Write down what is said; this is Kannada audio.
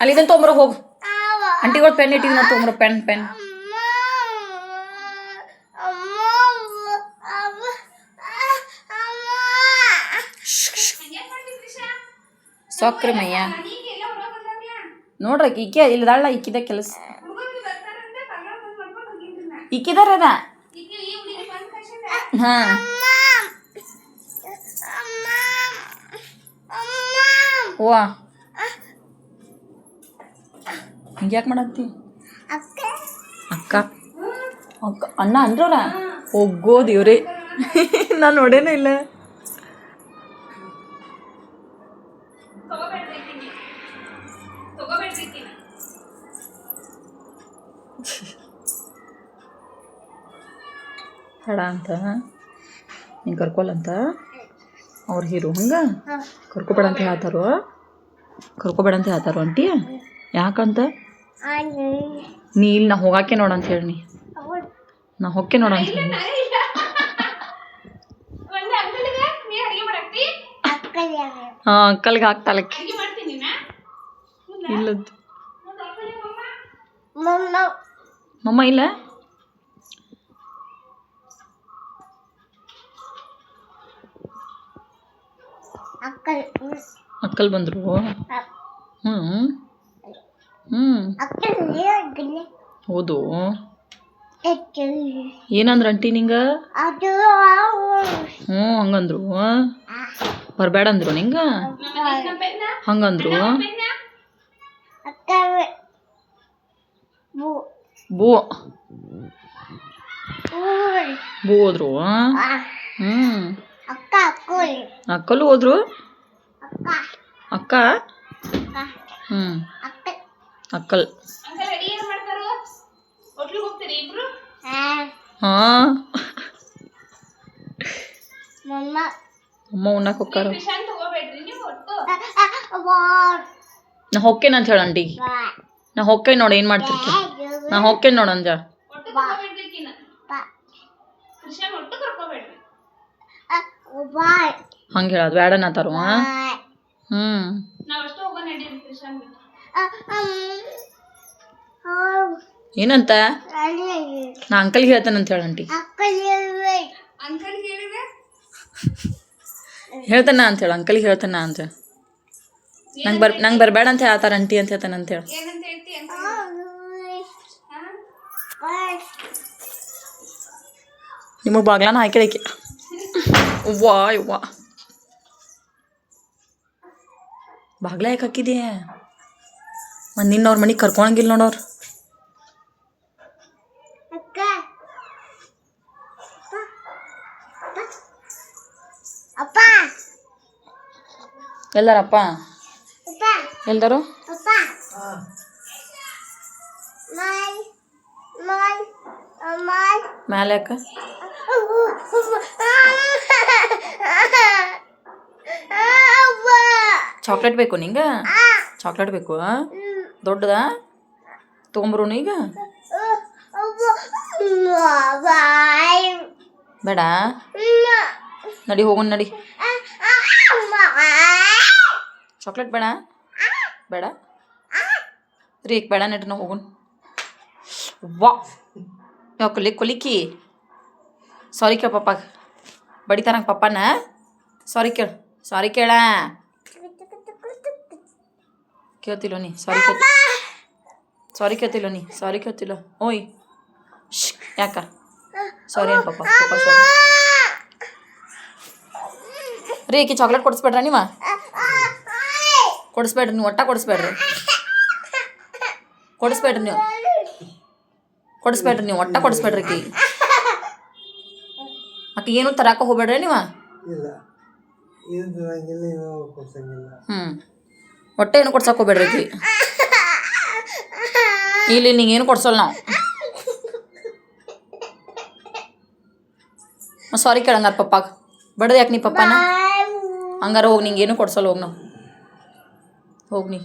ಅಲ್ಲಿ ಇದನ್ನು ತೊಗೊಂಬರೋ ಹೋಗು. ಆಂಟಿಗಳು ಪೆನ್ ಇಟ್ಟಿದ್ದು ನೋಡಿ, ತೊಗೊಂಬರೋ ಪೆನ್. ಸೊಕ್ರಿ ಮಯ್ಯ ನೋಡ್ರಿ, ಈಕೆ ಇಲ್ಲದಾಳ, ಈಕಿದ ಕೆಲಸ ಈಕಿದಾರ ಅದ. ಹಾ ಓ ಹಿಂಗ್ಯಾಕೆ ಮಾಡತ್ತಿ? ಅಕ್ಕ ಅಣ್ಣ ಅಂದ್ರವ್ರ ಹೋಗೋ ದೇವ್ರಿ. ನಾನು ನೋಡೇನ ಇಲ್ಲ. ಬೇಡ ಅಂತ ನೀನು ಕರ್ಕೊಲ್ಲಂತ ಅವ್ರ ಹೀರೋ ಹಂಗೆ ಕರ್ಕೊಬೇಡ ಅಂತ ಹೇಳ್ತಾರೋ ಆಂಟಿ. ಯಾಕಂತ? ನೀ ಇಲ್ಲಿ ನಾ ಹೋಗಾಕೆ ನೋಡಂತ ಹೇಳಿ, ನಾ ಹೊಕ್ಕೆ ನೋಡಂತ ಹೇಳಿ. ಹಾಂ ಅಕ್ಕಲ್ಗೆ ಹಾಕ್ತಾಳಕ್ಕೆ ಇಲ್ಲದ್ದು ಮಮ್ಮ ಇಲ್ಲ. ಅಕ್ಕಲ್ ಬಂದ್ರು. ಹೌದು. ಏನಂದ್ರ ಅಂಟಿ ನಿಂಗ? ಹಂಗಂದ್ರು. ಬರ್ಬೇಡ ಅಂದ್ರು ನಿಂಗ? ಹಂಗಂದ್ರು. ಬೂ ಹೋದ್ರು. ಅಕ್ಕಲು ಹೋದ್ರು. ಅಕ್ಕ ಅಕ್ಕಲ್. ಹಾಂ ಅಮ್ಮ ಉಣ್ಣಕ್ಕೆ ಹೋಗ್ತಾರ. ನಾ ಹೊಕ್ಕೇನ ಅಂತ ಹೇಳ ಆಂಟಿ. ನಾ ಹೊಕ್ಕೇನ್ ನೋಡ, ಏನು ಮಾಡ್ತಿರ್ತಿ? ನಾ ಹೊಕ್ಕೇನ್ ನೋಡಂಜ. ಹಂಗೆ ಹೇಳೋದು ಬೇಡ ನಾತಾರು. ಏನಂತ? ನಾ ಅಂಕಲ್ಗೆ ಹೇಳ್ತಾನಂತ ಹೇಳ ಆಂಟಿ. ಹೇಳ್ತಾನ ಅಂತ ಹೇಳ, ಅಂಕಲ್ಗೆ ಹೇಳ್ತಾನ ಅಂತ. ನಂಗೆ ಬರಬೇಡ ಅಂತ ಹೇಳ್ತಾರ ಆಂಟಿ ಅಂತ ಹೇಳ್ತಾನ ಅಂತ ಹೇಳ. ನಿಮಗೆ ಬಾಗ್ಲಾನ ಹಾಕಿದಕ್ಕೆ ವಾ ಬಾಗ್ಲ ಯಾಕೆ ಹಾಕಿದೆ? ನಿನ್ನವ್ರ ಮನೆಗೆ ಕರ್ಕೊಳಂಗಿಲ್ಲ ನೋಡೋರು. ಎಲ್ಲಾರಪ್ಪ ಎಲ್ದಾರು? ಮ್ಯಾಲೆ ಯಾಕ? ಚಾಕ್ಲೇಟ್ ಬೇಕು ನಿಂಗೆ? ಚಾಕ್ಲೇಟ್ ಬೇಕು? ದೊಡ್ಡದ ತೊಗೊಂಬರೋನು ಈಗ? ಬೇಡ ನಡಿ, ಹೋಗೋಣ ನಡಿ. ಚಾಕ್ಲೇಟ್ ಬೇಡ ಬೇಡ ರೀ, ಬೇಡ ನಡಿ, ನಾವು ಹೋಗೋಣ. ವಾ ಕೊಲಿಕ್ಕಿ ಸಾರಿ ಕೇಳ ಪಪ್ಪ, ಬಡಿತಾರಂಗೆ ಪಪ್ಪನ. ಸಾರಿ ಕೇಳ ಕೇಳ್ತಿಲ್ಲ ನೀ? ಸಾರಿ ಕೇಳ್ತಿಲ್ಲ. ಓಯ್ ಯಾಕ ಸಾರಿ ಏನು ಪಪ್ಪ ಸಾರಿ ರೀ. ಈಕಿ ಚಾಕ್ಲೇಟ್ ಕೊಡಿಸ್ಬೇಡ್ರ ನೀವು? ಕೊಡಿಸ್ಬೇಡ್ರಿ ನೀವು, ಒಟ್ಟ ಕೊಡಿಸ್ಬೇಡ್ರಿ ನೀವು ಒಟ್ಟ ಕೊಡಿಸ್ಬೇಡ್ರಿ. ಆಕಿ ಏನು ತರಾಕ ಹೋಗ್ಬೇಡ್ರಿ ನೀವು. ಒಟ್ಟೆ ಏನು ಕೊಡ್ಸಕ್ಕೆ ಹೋಗ್ಬೇಡ್ರಿ ಆಕಿ. ಇಲ್ಲಿ ನಿಂಗೇನು ಕೊಡ್ಸಲ್ಲ ನಾವು. ಸಾರಿ ಕೇಳಂಗಾರ ಪಪ್ಪಾಗ. ಬಡ್ದು ಯಾಕೆ ನೀ ಪಪ್ಪನ? ಹಂಗಾರ ಹೋಗಿ, ನಿಂಗೇನು ಕೊಡ್ಸಲ್ಲ. ಹೋಗಿ ನಾವು ಹೋಗಿ ನೀ.